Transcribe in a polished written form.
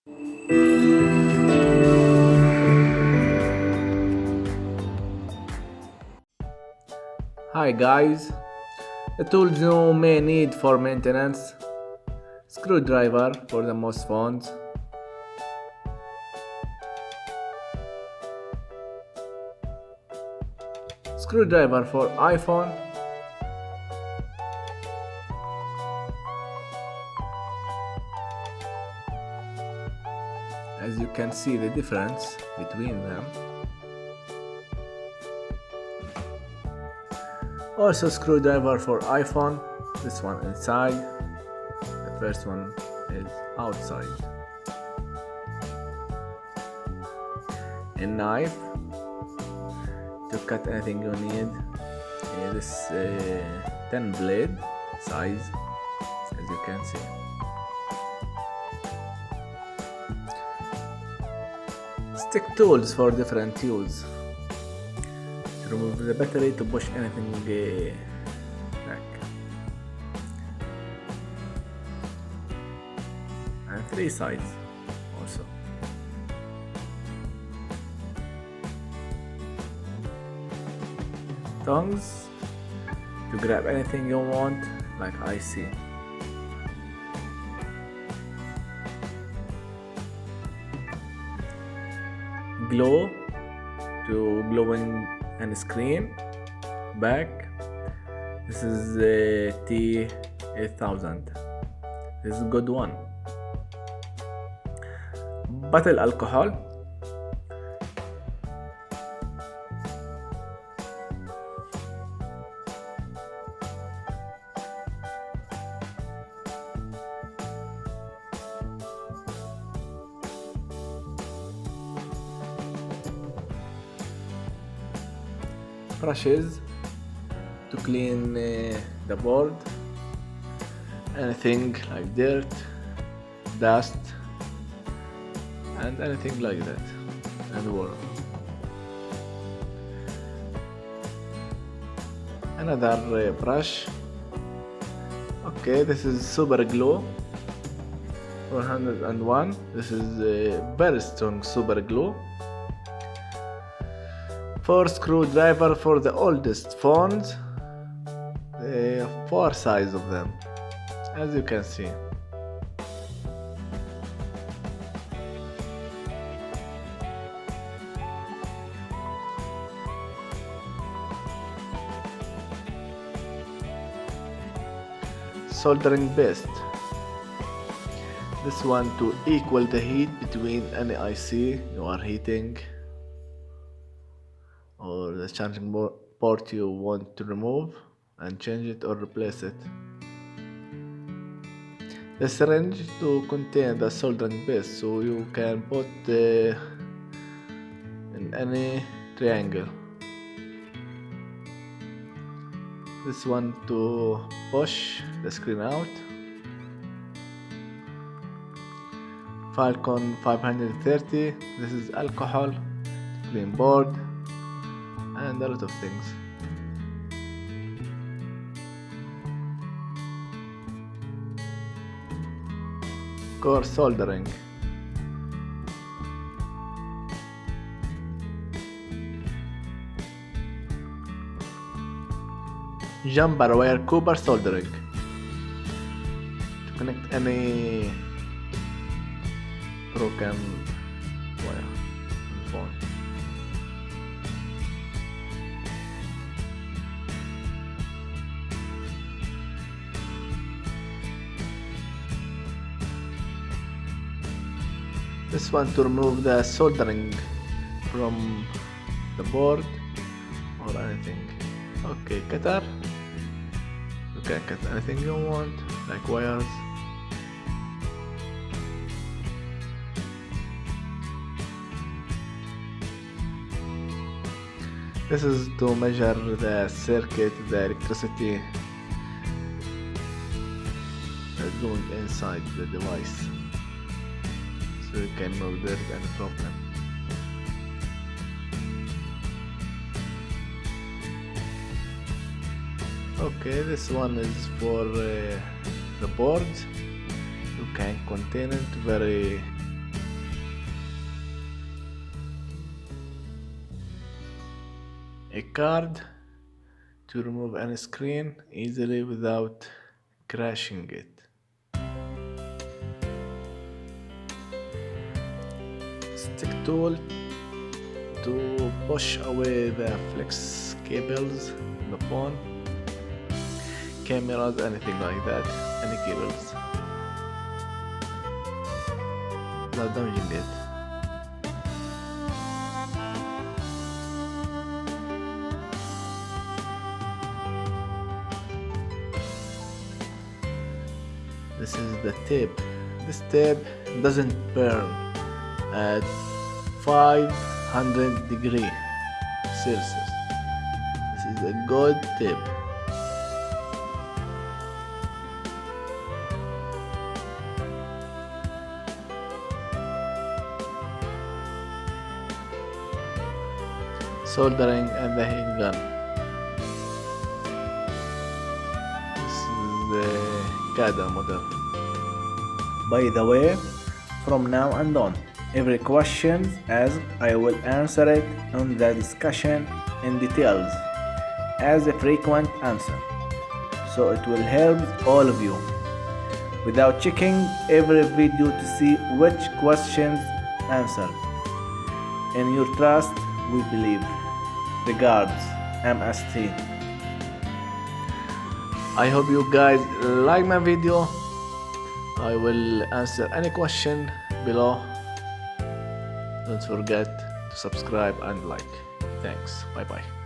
Hi guys, the tools you may need for maintenance: screwdriver for the most phones, screwdriver for iPhone, as you can see the difference between them. Also screwdriver for iPhone, this one inside, the first one is outside. A knife to cut anything you need. This 10 blade size, as you can see. Stick tools for different use. To remove the battery, to push anything back. And 3 sides also. Tongs to grab anything you want, like IC. Glow to glowing and screen. Back. This is T8000. This is a good one. Bottle alcohol. Brushes to clean the board, anything like dirt, dust, and anything like that, and water. Another brush. Okay, this is super glue 401. This is very strong super glue. 4 screwdriver for the oldest phones. 4 size of them, as you can see. Soldering paste. This one to equal the heat between any IC you are heating, or the charging port you want to remove and change it or replace it. The syringe to contain the soldering paste, so you can put in any triangle. This one to push the screen out. Falcon 530. This is alcohol to clean board, and a lot of things. Core soldering. Jumper wire Cooper soldering to connect any broken wire on the phone. This one to remove the soldering from the board or anything. Okay, cutter. You can cut anything you want, like wires. This is to measure the circuit, the electricity that's going inside the device, so you can know there's any problem. Okay, this one is for the board. You can contain it very a card to remove any screen easily without crashing it. Stick tool to push away the flex cables in the phone, cameras, anything like that, any cables without damaging it. This is the tape. This tape doesn't burn at 500 degrees Celsius. This is a good tape. Soldering and the heat gun. This is the CADA model. By the way, from now and on, every question as I will answer it on the discussion in details as a frequent answer, so it will help all of you without checking every video to see which questions answered. In your trust we believe. Regards, MST. I hope you guys like my video. I will answer any question below. Don't forget to subscribe and like. Thanks. Bye bye.